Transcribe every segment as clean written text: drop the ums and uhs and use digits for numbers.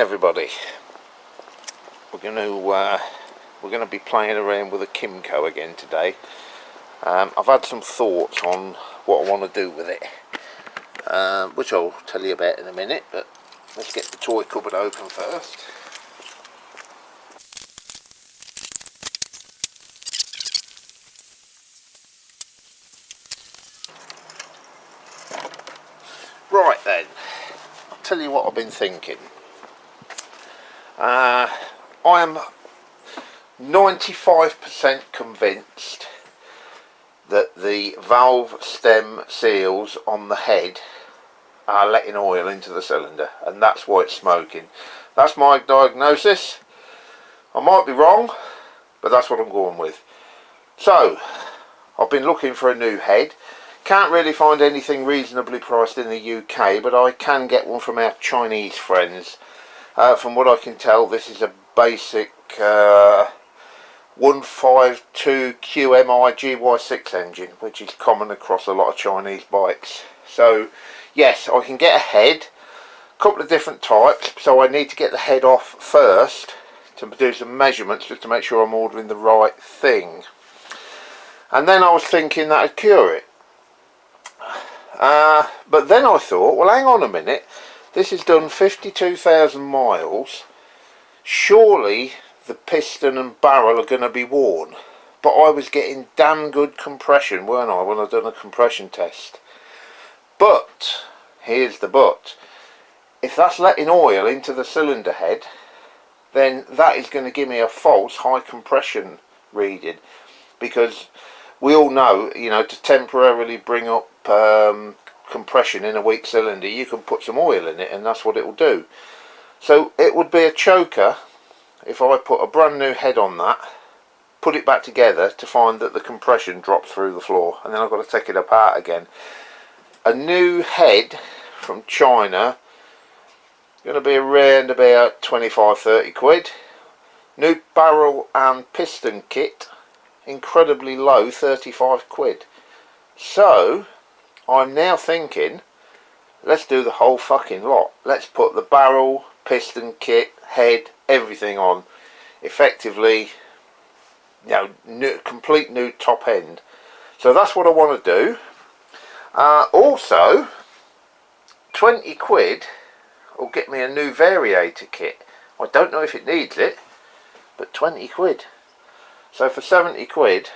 everybody. We're going to be playing around with a Kymco again today. I've had some thoughts on what I want to do with it, which I'll tell you about in a minute, but let's get the toy cupboard open first. Right then, I'll tell you what I've been thinking. I am 95% convinced that the valve stem seals on the head are letting oil into the cylinder, and that's why it's smoking. That's my diagnosis. I might be wrong, but that's what I'm going with. So I've been looking for a new head. Can't really find anything reasonably priced in the UK, but I can get one from our Chinese friends. From what I can tell, this is a basic 152 QMI GY6 engine, which is common across a lot of Chinese bikes. So yes, I can get a head, a couple of different types, so I need to get the head off first to do some measurements just to make sure I'm ordering the right thing. And then I was thinking that would cure it. But then I thought, well, hang on a minute, this has done 52,000 miles, surely the piston and barrel are going to be worn. But I was getting damn good compression, weren't I, when I done a compression test. But here's the but: if that's letting oil into the cylinder head, then that is going to give me a false high compression reading, because we all know, you know, to temporarily bring up compression in a weak cylinder, you can put some oil in it and that's what it will do. So it would be a choker if I put a brand new head on that, put it back together, to find that the compression drops through the floor, and then I've got to take it apart again. A new head from China, going to be around about 25-30 quid. New barrel and piston kit, incredibly low, 35 quid. So I'm now thinking, let's do the whole fucking lot. Let's put the barrel, piston kit, head, everything on. Effectively, you know, complete new top end. So that's what I want to do. Also, 20 quid will get me a new variator kit. I don't know if it needs it, but 20 quid. So for 70 quid,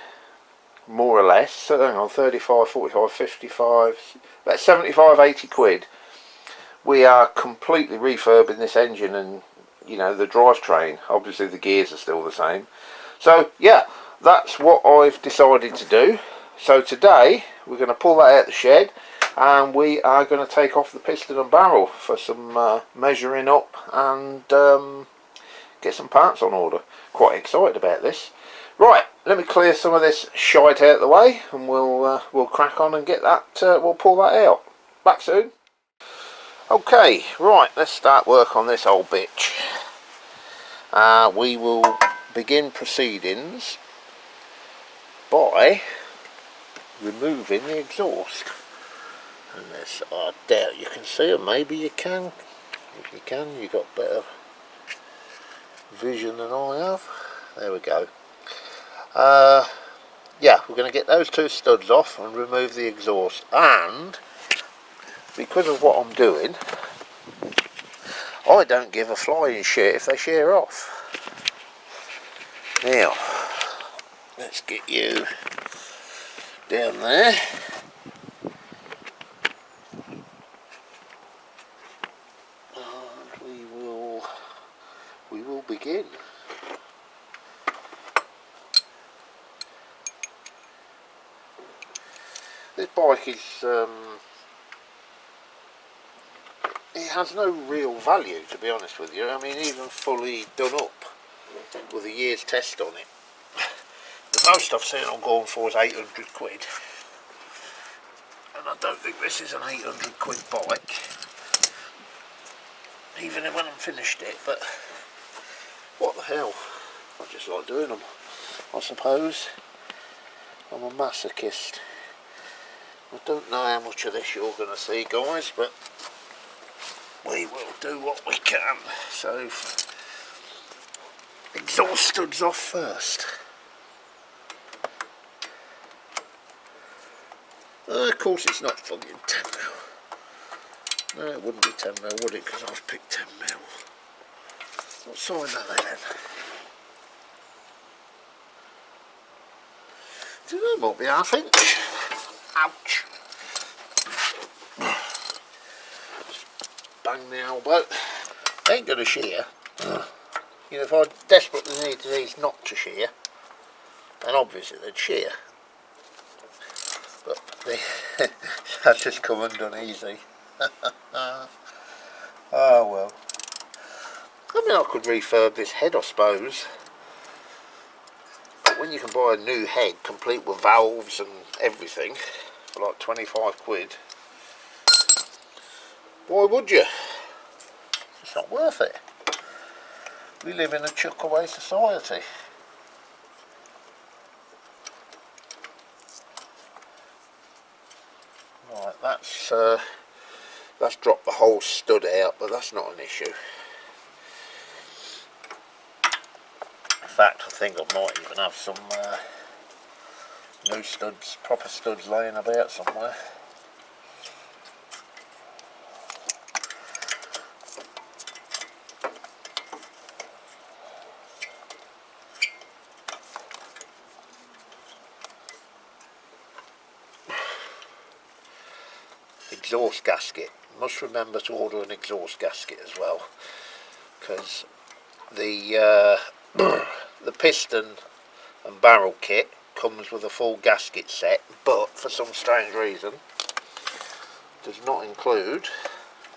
more or less, so hang on, 35, 45, 55, about 75, 80 quid, we are completely refurbing this engine and, you know, the drivetrain. Obviously the gears are still the same. So yeah, that's what I've decided to do. So today we're going to pull that out of the shed, and we are going to take off the piston and barrel for some measuring up and get some parts on order. Quite excited about this. Right, let me clear some of this shite out of the way, and we'll crack on and get that. We'll pull that out. Back soon. Okay, right, let's start work on this old bitch. We will begin proceedings by removing the exhaust. And this, I doubt you can see it. Maybe you can. If you can, you've got better vision than I have. There we go. Yeah, we're going to get those two studs off and remove the exhaust, and because of what I'm doing, I don't give a flying shit if they shear off. Now, let's get you down there. And we will begin. This bike is, it has no real value, to be honest with you. I mean, even fully done up with a year's test on it, the most I've seen I'm going for is 800 quid. And I don't think this is an 800 quid bike, even when I'm finished it, but what the hell, I just like doing them, I suppose. I'm a masochist. I don't know how much of this you're going to see, guys, but we will do what we can. So exhaust studs off first. Of course it's not fucking 10mm. No, it wouldn't be 10mm, would it? Because I've picked 10mm. What size are they then? It might be ½ inch. Ouch. Bang the elbow. Ain't gonna shear. You know, if I desperately needed these not to shear, then obviously they'd shear. But that's just come undone easy. Oh well. I mean, I could refurb this head, I suppose. But when you can buy a new head complete with valves and everything for like 25 quid, why would you? It's not worth it. We live in a chuck away society. Right, that's dropped the whole stud out, but that's not an issue. In fact, I think I might even have some new studs, proper studs laying about somewhere. Exhaust gasket. Must remember to order an exhaust gasket as well, because the the piston and barrel kit comes with a full gasket set, but for some strange reason does not include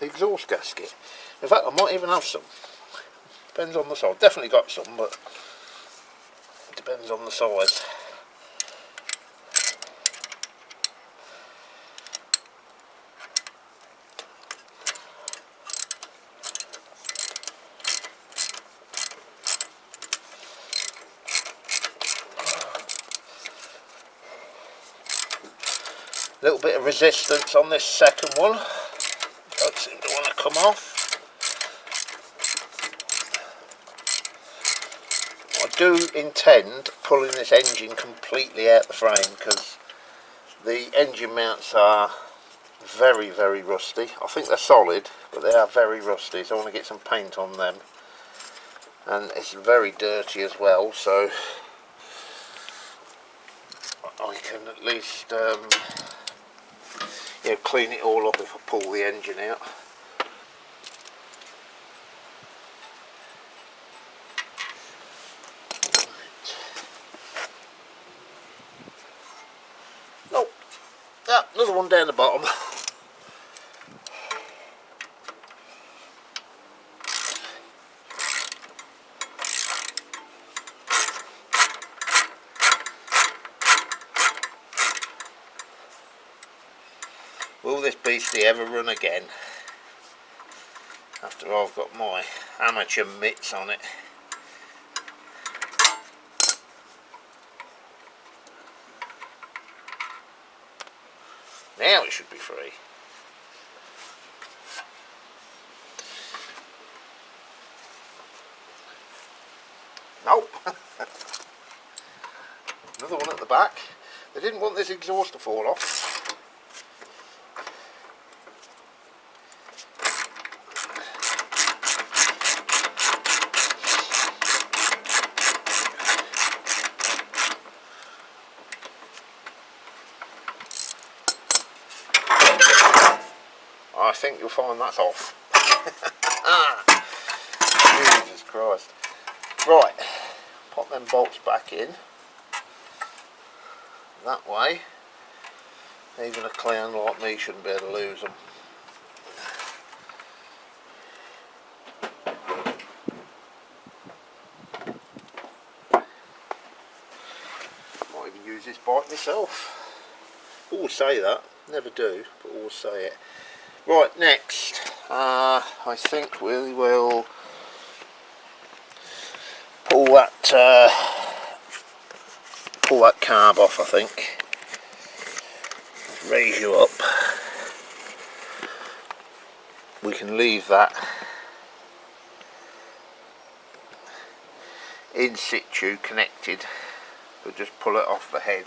the exhaust gasket. In fact, I might even have some. Depends on the size. Definitely got some, but it depends on the size. A little bit of resistance on this second one. Don't seem to want to come off. I do intend pulling this engine completely out the frame, because the engine mounts are very, very rusty. I think they're solid, but they are very rusty, so I want to get some paint on them. And it's very dirty as well, so I can at least clean it all up if I pull the engine out. Oh, another one down the bottom. Will this beastie ever run again after I've got my amateur mitts on it? Now it should be free. Nope. Another one at the back. They didn't want this exhaust to fall off. I think you'll find that's off. Jesus Christ. Right, pop them bolts back in. That way, even a clown like me shouldn't be able to lose them. Might even use this bike myself. Always say that, never do, but always say it. Right, next, I think we will pull that carb off. I think. Raise you up. we can leave that in situ connected, but just pull it off the head.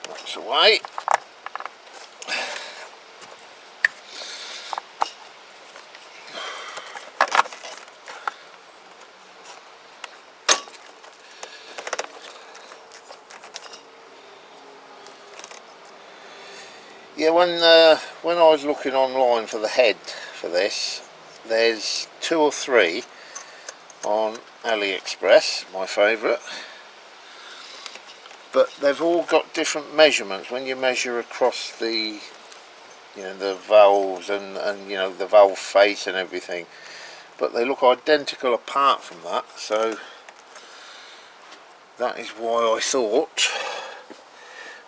That's away. Yeah, when I was looking online for the head for this, there's 2 or 3 on AliExpress, my favourite, but they've all got different measurements. When you measure across the, you know, the valves and you know, the valve face and everything, but they look identical apart from that, so that is why I thought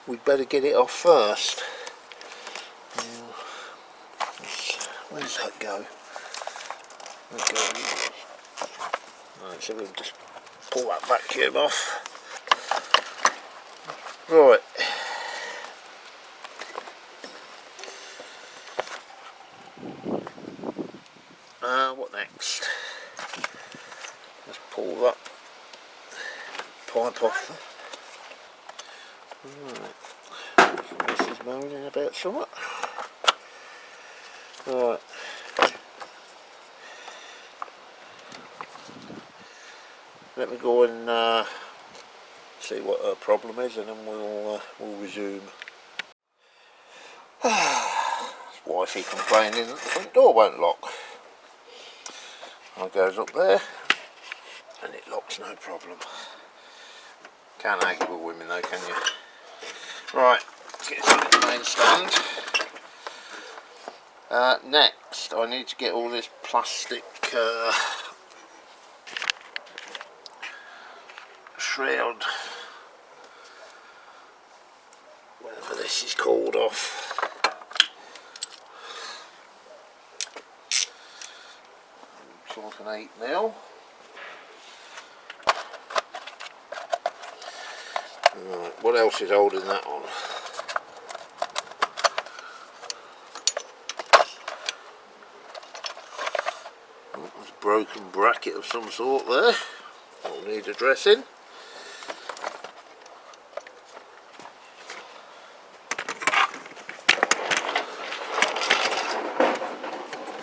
we'd better get it off first. Where does that go? Right, so we'll just pull that vacuum off. Right. What next? Let's pull that pipe off. Right. This is moaning about something. Right. Let me go and see what her problem is, and then we'll resume. Wifey complaining that the front door won't lock. I goes up there, and it locks no problem. Can't argue with women though, can you? Right, let's get this on the main stand. Next, I need to get all this plastic shroud, whatever this is called, off. Looks like an 8mm. Right, what else is holding that on? Oh, there's a broken bracket of some sort there. That'll need addressing.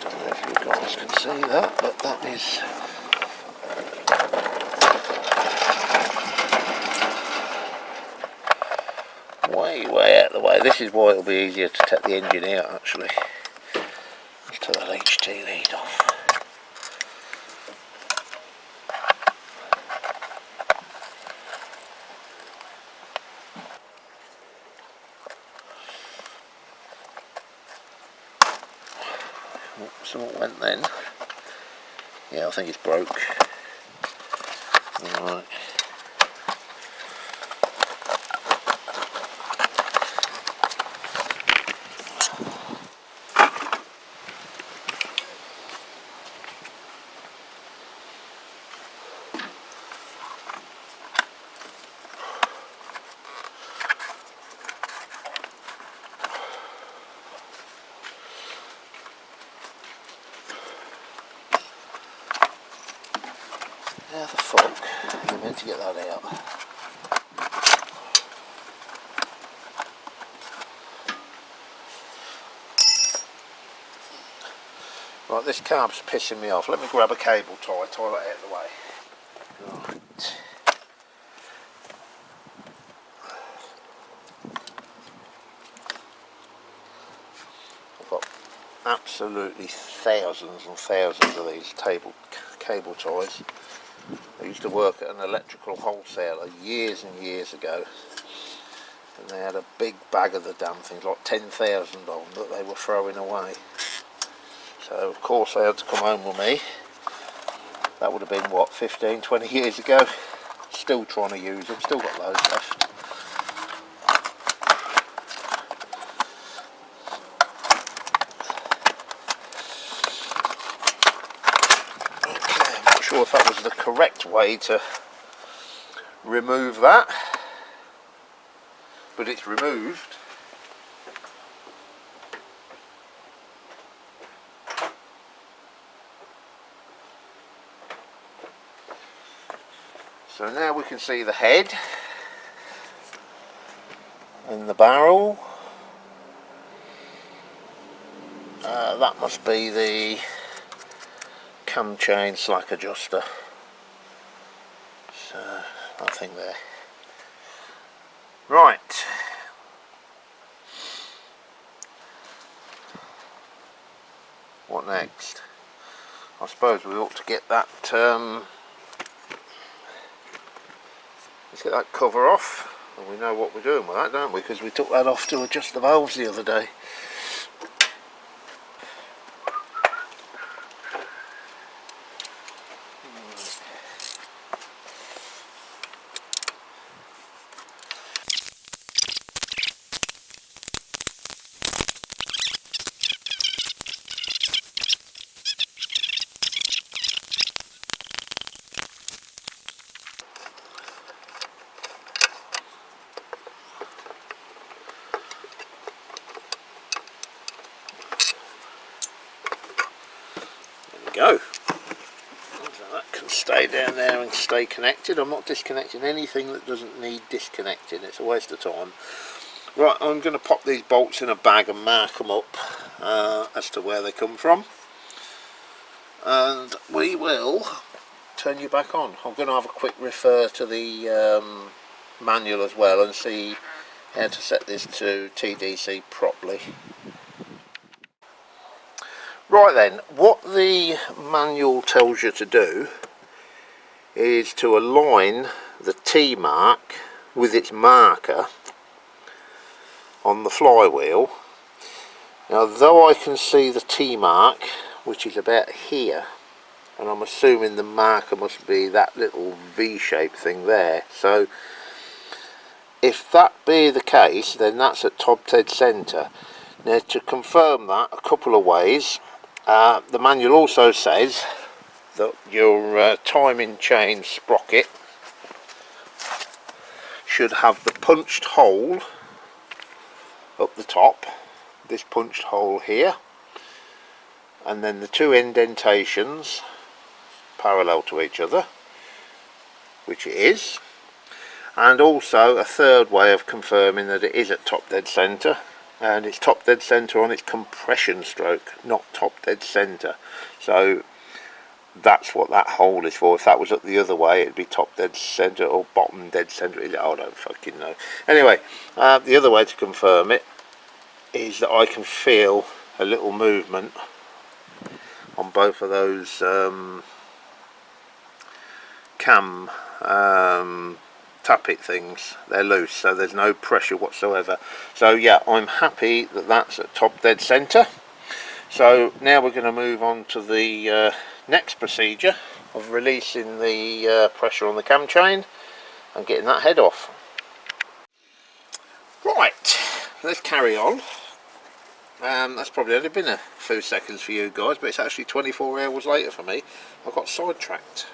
Don't know if you guys can see that, but that is way out of the way. This is why it'll be easier to take the engine out actually. Let's take that HT lead off. Oh, something went then. Yeah, I think it's broke. Alright. How the fuck are you meant to get that out? Right, this carb's pissing me off. Let me grab a cable tie, that out of the way. Right. I've got absolutely thousands and thousands of these cable ties. I used to work at an electrical wholesaler years and years ago, and they had a big bag of the damn things, like 10,000 of them, that they were throwing away. So of course they had to come home with me. That would have been what, 15, 20 years ago. Still trying to use them, still got loads left. sure if that was the correct way to remove that, but it's removed. So now we can see the head and the barrel. That must be the cam chain slack adjuster. So that thing there. Right. What next? I suppose we ought to get that let's get that cover off, and we know what we're doing with that, don't we? Because we took that off to adjust the valves the other day. Go. So that can stay down there and stay connected. I'm not disconnecting anything that doesn't need disconnecting. It's a waste of time. Right, I'm going to pop these bolts in a bag and mark them up as to where they come from, and we will turn you back on. I'm going to have a quick refer to the manual as well and see how to set this to TDC properly. Right then, what the manual tells you to do is to align the T mark with its marker on the flywheel. Now, though I can see the T mark, which is about here, and I'm assuming the marker must be that little V-shaped thing there, so if that be the case, then that's at top dead centre. Now, to confirm that a couple of ways. The manual also says that your timing chain sprocket should have the punched hole up the top, this punched hole here, and then the two indentations parallel to each other, which it is, and also a third way of confirming that it is at top dead centre. And it's top dead centre on its compression stroke, not top dead centre. So that's what that hole is for. If that was up the other way, it'd be top dead centre or bottom dead centre. I don't fucking know. Anyway, the other way to confirm it is that I can feel a little movement on both of those cam tappet things. They're loose, so there's no pressure whatsoever. So yeah, I'm happy that that's at top dead centre. So now we're going to move on to the next procedure of releasing the pressure on the cam chain and getting that head off. Right, let's carry on. That's probably only been a few seconds for you guys, but it's actually 24 hours later for me. I got sidetracked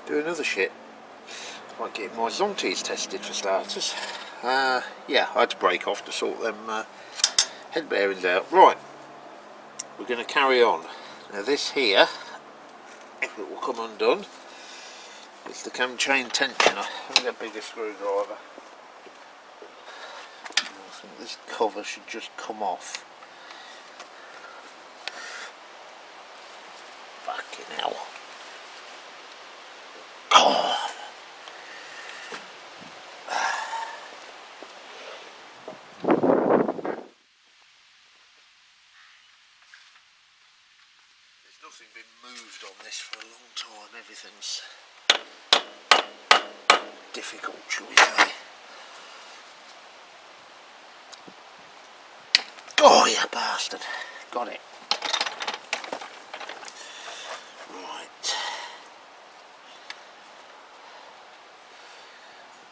doing other shit, like getting my Zontes tested for starters. Yeah, I had to break off to sort them head bearings out. Right, we're going to carry on. Now this here, if it will come undone, is the cam chain tensioner. Let me get a bigger screwdriver. I think this cover should just come off. Fucking hell. God. There's nothing been moved on this for a long time. Everything's difficult, shall we say. Oh, you bastard. Got it. Right.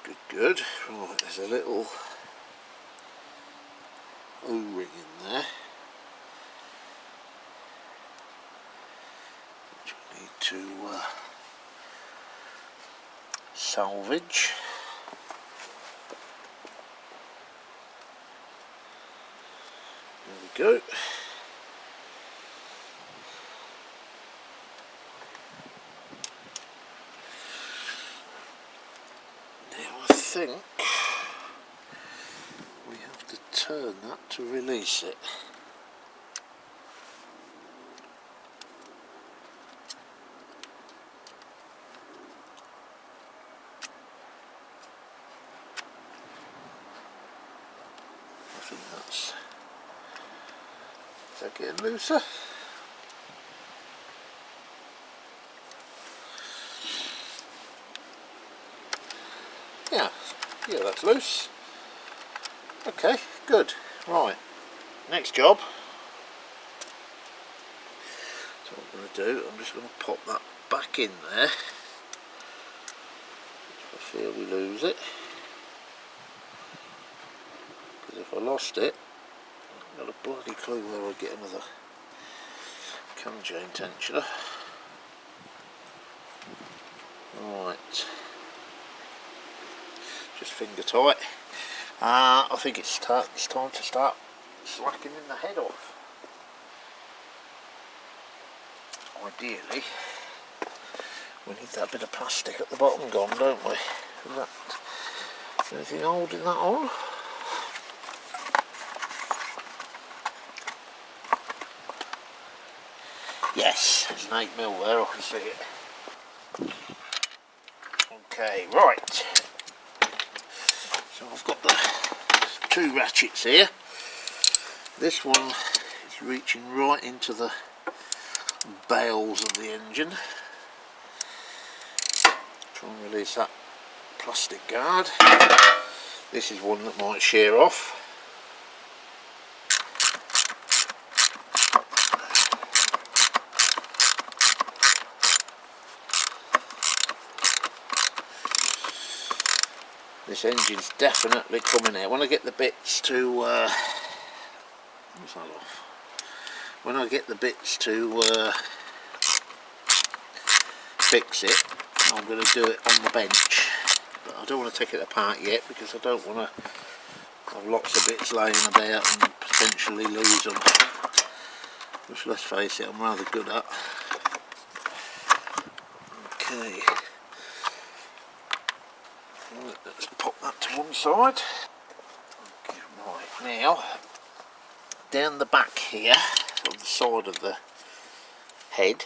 Good, good. Right, there's a little O-ring in there, which I need to salvage. There we go. Now I think we have to turn that to release it. I think that's... is that getting looser? Yeah, that's loose. Okay, good. Right, next job. So what I'm going to do, I'm just going to pop that back in there. If I feel we lose it. Because if I lost it, I've got a bloody clue where I'll get another cam chain tensioner. Right. Just finger tight. I think it's time to start slacking the head off. Ideally, we need that bit of plastic at the bottom gone, don't we? Is that anything holding that on? Yes, there's an 8mm there, I can see it. Okay, right. So I've got the two ratchets here. This one is reaching right into the bales of the engine. Try and release that plastic guard. This is one that might shear off. This engine's definitely coming out. When I get the bits to what's that off? When I get the bits to fix it, I'm going to do it on the bench. But I don't want to take it apart yet because I don't want to have lots of bits laying about and potentially lose them. Which, let's face it, I'm rather good at. Okay. Let's pop that to one side. Okay, right, now down the back here, on the side of the head,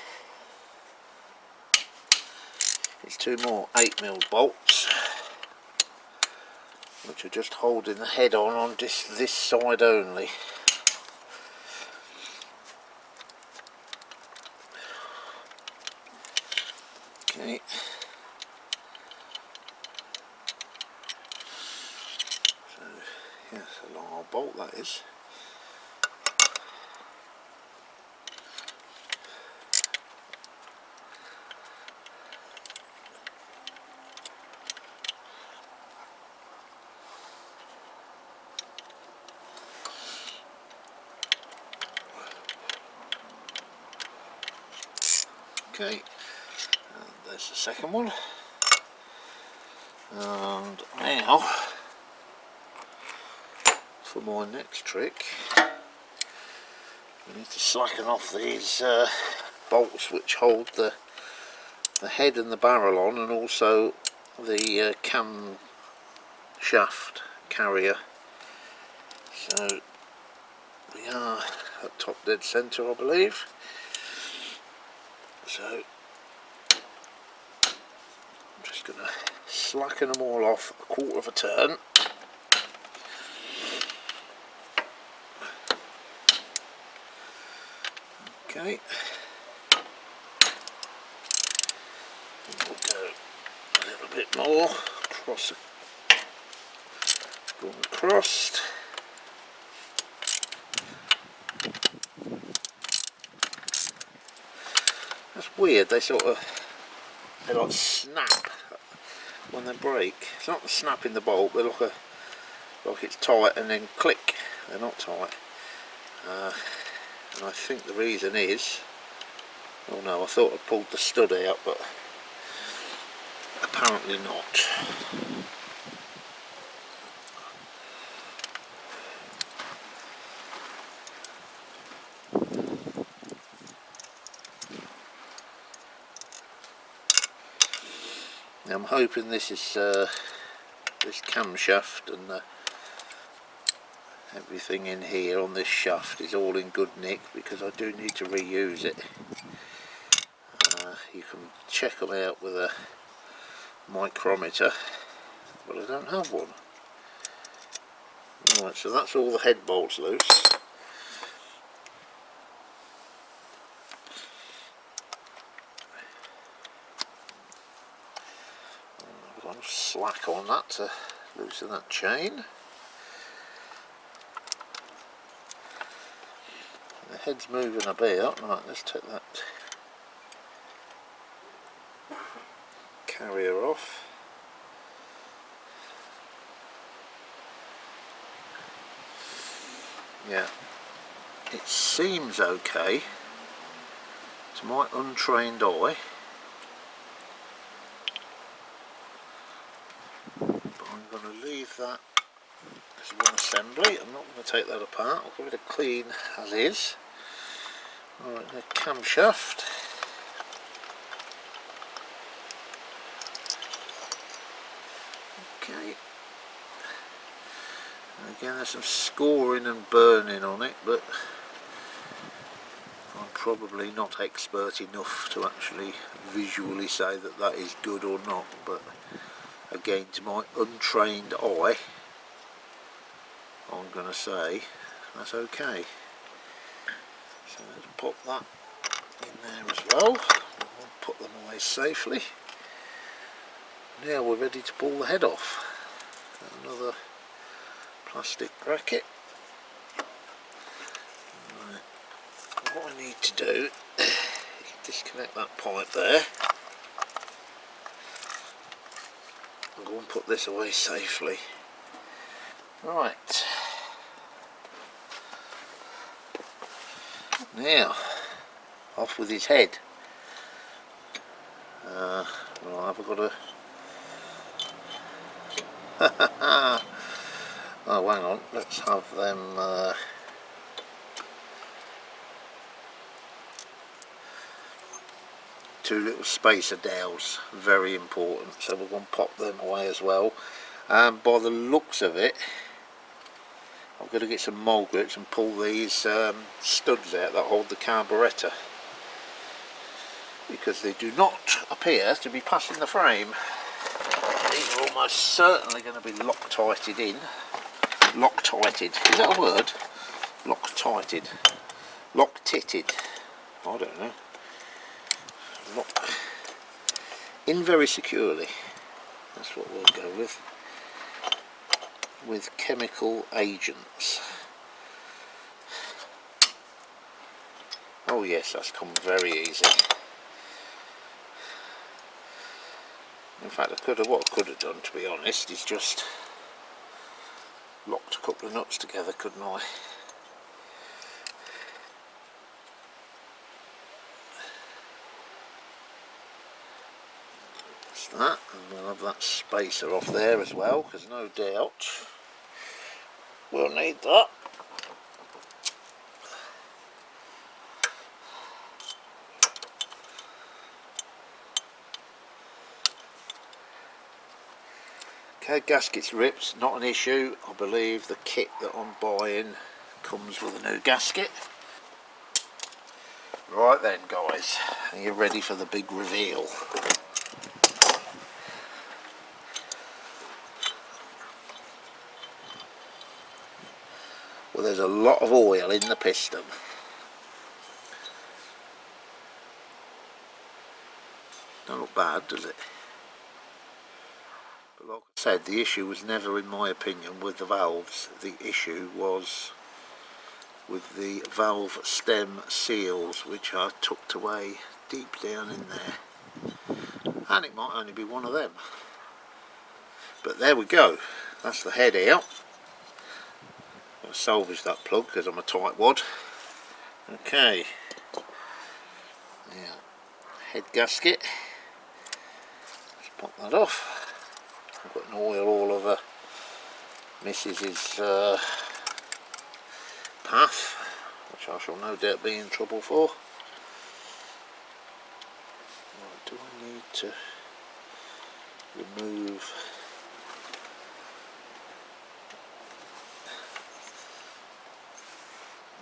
is two more 8mm bolts, which are just holding the head on this side only. Okay. Yes, a long old bolt that is. Okay, and there's the second one. And now, for my next trick, we need to slacken off these bolts which hold the head and the barrel on, and also the cam shaft carrier. So we are at top dead centre, I believe. So I'm just going to slacken them all off a quarter of a turn. Okay. We'll go a little bit more across, going across. That's weird, they like snap when they break. It's not the snap in the bolt, they look like it's tight and then click. They're not tight. And I think the reason is Oh no, I thought I pulled the stud out, but apparently not. Now I'm hoping this is this camshaft and everything in here on this shaft is all in good nick, because I do need to reuse it. You can check them out with a micrometer, but I don't have one. Right, so that's all the head bolts loose. I've got enough slack on that to loosen that chain. The head's moving about. Right, let's take that carrier off. Yeah, it seems okay to my untrained eye, but I'm going to leave that as one assembly. I'm not going to take that apart. I'll give it a clean as is. Alright, the camshaft. Okay. Again, there's some scoring and burning on it, but I'm probably not expert enough to actually visually say that that is good or not. But again, to my untrained eye, I'm going to say that's okay. So let's pop that in there as well. We'll put them away safely. Now we're ready to pull the head off. Another plastic bracket. Right. What I need to do is disconnect that pipe there and go and put this away safely. Right. Now, off with his head. Well, I've got a oh, hang on, let's have them two little spacer dowels, very important, so we're going to pop them away as well. And by the looks of it, I've got to get some mole grips and pull these studs out that hold the carburettor, because they do not appear to be passing the frame. These are almost certainly going to be Loctited in. Loctited, is that a word? Loctited. Lock-titted. I don't know. Lock in very securely. That's what we'll go with chemical agents. Oh yes, that's come very easy. In fact, what I could have done, to be honest, is just locked a couple of nuts together, couldn't I? That's that, and we'll have that spacer off there as well, because no doubt we'll need that. Okay, gasket's ripped, not an issue. I believe the kit that I'm buying comes with a new gasket. Right then guys, are you ready for the big reveal? Well, there's a lot of oil in the piston. Don't look bad, does it? But like I said, the issue was never, in my opinion, with the valves. The issue was with the valve stem seals, which are tucked away deep down in there. And it might only be one of them. But there we go. That's the head out. I'm going to salvage that plug because I'm a tightwad. Okay. Now, head gasket. Let's pop that off. I've got an oil all over Mrs.'s path, which I shall no doubt be in trouble for. Right, do I need to remove?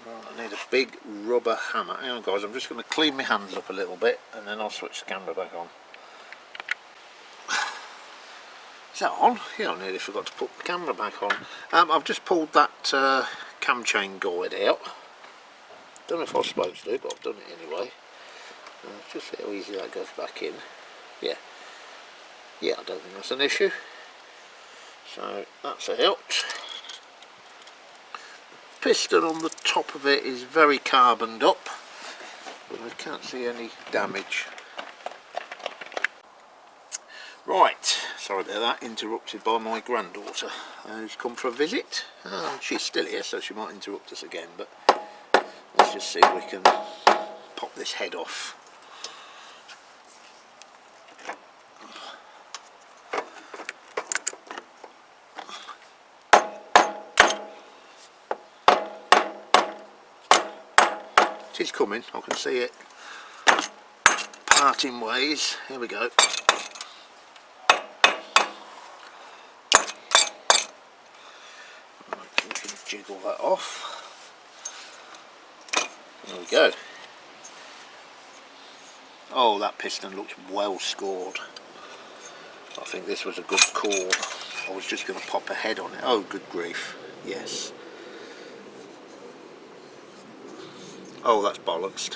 Right, I need a big rubber hammer. Hang on guys, I'm just going to clean my hands up a little bit and then I'll switch the camera back on. Is that on? Yeah, I nearly forgot to put the camera back on. I've just pulled that cam chain guide out. Don't know if I was supposed to, but I've done it anyway. Just see how easy that goes back in. Yeah, I don't think that's an issue. So that's out. The piston on the top of it is very carboned up, but I can't see any damage. Right, sorry about that, interrupted by my granddaughter who's come for a visit. She's still here, so she might interrupt us again, but let's just see if we can pop this head off. It is coming, I can see it parting ways. Here we go. Right, we can jiggle that off. There we go. Oh, that piston looks well scored. I think this was a good call. I was just going to pop a head on it. Oh, good grief. Yes. Oh, that's bollocks.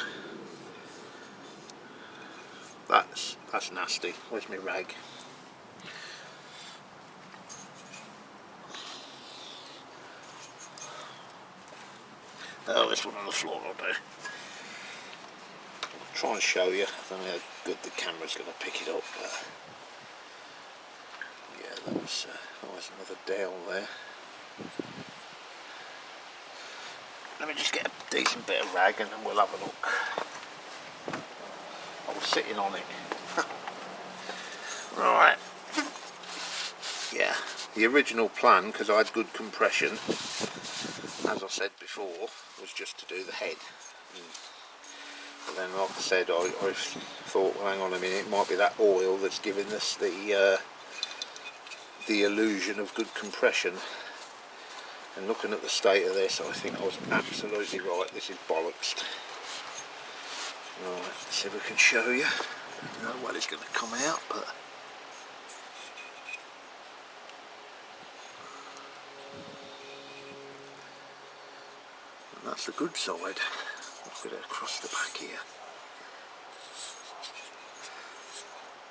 That's nasty. Where's my rag? Oh, this one on the floor will do. I'll try and show you. I don't know how good the camera's going to pick it up, but yeah, that was another dowel there. Let me just get a decent bit of rag and then we'll have a look. I was sitting on it. Right. Yeah, the original plan, because I had good compression, as I said before, was just to do the head. But then, like I said, I thought, well, hang on a minute, it might be that oil that's giving us the illusion of good compression. And looking at the state of this, I think I was absolutely right. This is bollocks. Right, let's see if we can show you. I don't know when it's going to come out, but and that's the good side. Look at it across the back here.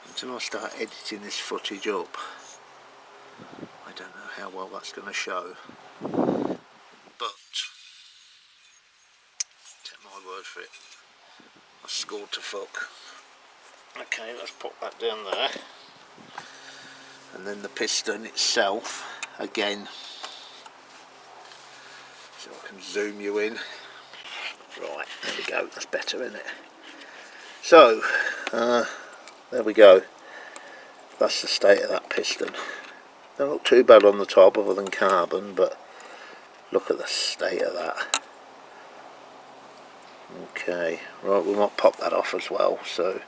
Until I start editing this footage up, I don't know how well that's going to show. But take my word for it, I scored to fuck. Okay, let's put that down there. And then the piston itself, again, so I can zoom you in. Right, there we go, that's better, isn't it? So, there we go. That's the state of that piston. Don't look too bad on the top other than carbon, but look at the state of that. Okay, right, we might pop that off as well, so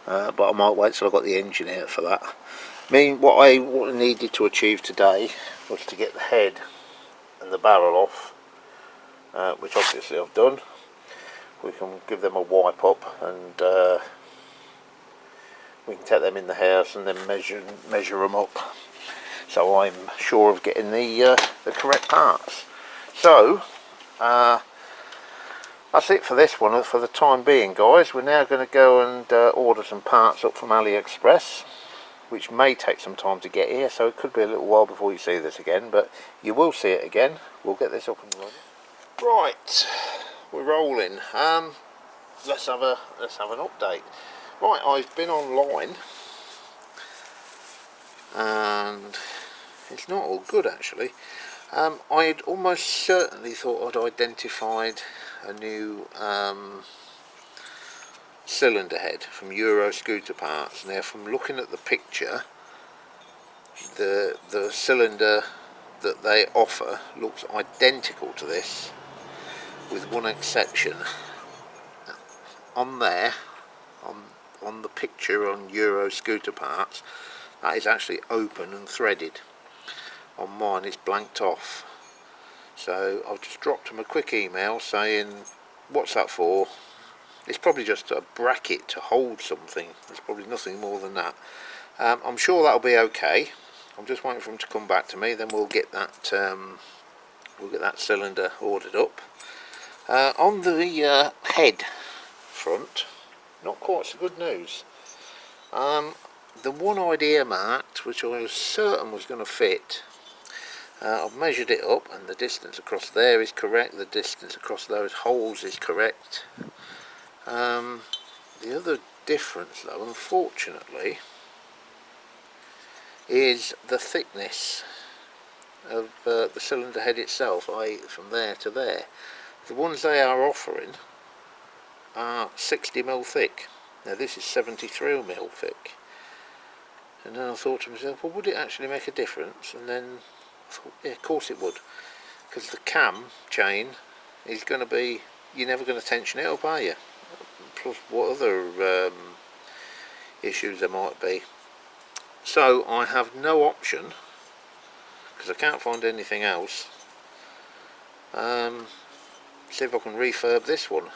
but I might wait till I've got the engine out for that. I mean, what I needed to achieve today was to get the head and the barrel off, which obviously I've done. We can give them a wipe up and we can take them in the house and then measure them up, so I'm sure of getting the correct parts. So that's it for this one for the time being, guys. We're now going to go and order some parts up from AliExpress, which may take some time to get here, so it could be a little while before you see this again, but you will see it again. We'll get this up and running. Right, we're rolling. Let's have an update. Right, I've been online and it's not all good actually. I'd almost certainly thought I'd identified a new cylinder head from Euro Scooter Parts. Now from looking at the picture, the cylinder that they offer looks identical to this, with one exception. On there, on the picture on Euro Scooter Parts, that is actually open and threaded. On mine it's blanked off. So I've just dropped them a quick email saying, what's that for? It's probably just a bracket to hold something. There's probably nothing more than that. I'm sure that'll be okay. I'm just waiting for them to come back to me. Then we'll get that cylinder ordered up. On the head front, not quite so good news. The one I'd earmarked, which I was certain was going to fit, I've measured it up, and the distance across there is correct. The distance across those holes is correct. The other difference, though, unfortunately, is the thickness of the cylinder head itself, i.e. from there to there. The ones they are offering are 60mm thick. Now this is 73mm thick. And then I thought to myself, well, would it actually make a difference? And then I thought, yeah, of course it would, because the cam chain is going to be, you're never going to tension it up, are you? Plus what other issues there might be. So I have no option, because I can't find anything else. See if I can refurb this one.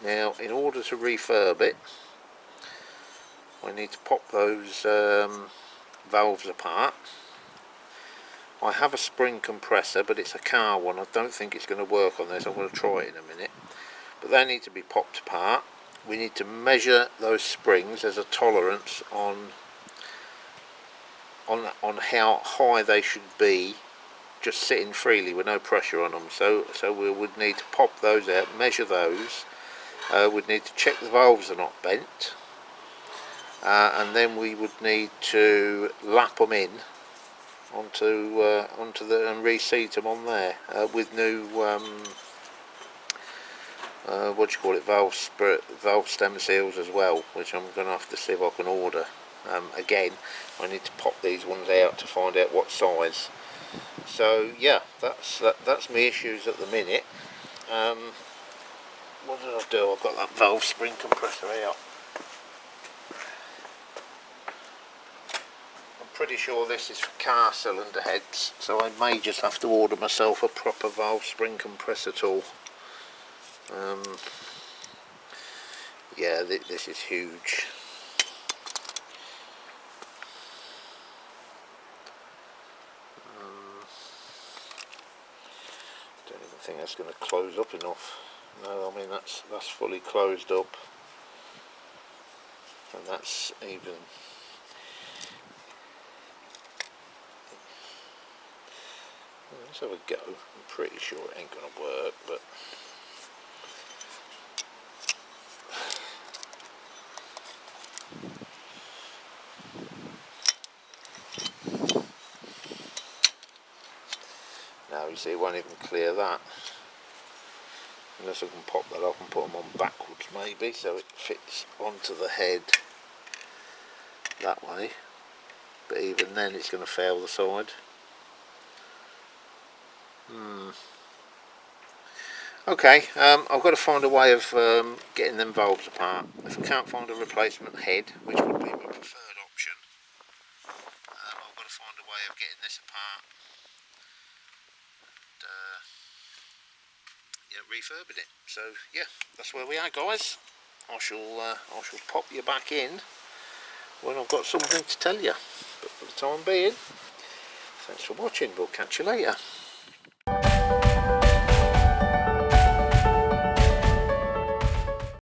Now, in order to refurb it, I need to pop those valves apart. I have a spring compressor, but it's a car one. I don't think it's going to work on this. I'm going to try it in a minute. But they need to be popped apart. We need to measure those springs. There's a tolerance on how high they should be, just sitting freely with no pressure on them. So we would need to pop those out, measure those. We'd need to check the valves are not bent, and then we would need to lap them in onto the and reseat them on there with new what do you call it, valve stem seals as well, which I'm going to have to see if I can order. Again, I need to pop these ones out to find out what size. So yeah, that's my issues at the minute. What did I do? I've got that valve spring compressor out. I'm pretty sure this is for car cylinder heads, so I may just have to order myself a proper valve spring compressor tool. Yeah, this is huge. Don't even think that's going to close up enough. No, I mean that's fully closed up, and that's even. Let's have a go. I'm pretty sure it ain't going to work, but. Now you see, it won't even clear that. Unless I can pop that up and put them on backwards maybe, so it fits onto the head that way. But even then it's going to fail the side. Okay, I've got to find a way of getting them valves apart. If I can't find a replacement head, which would be my preferred option, I've got to find a way of getting this apart. Yeah, refurbing it. So yeah, that's where we are, guys. I shall pop you back in when I've got something to tell you. But for the time being, thanks for watching. We'll catch you later.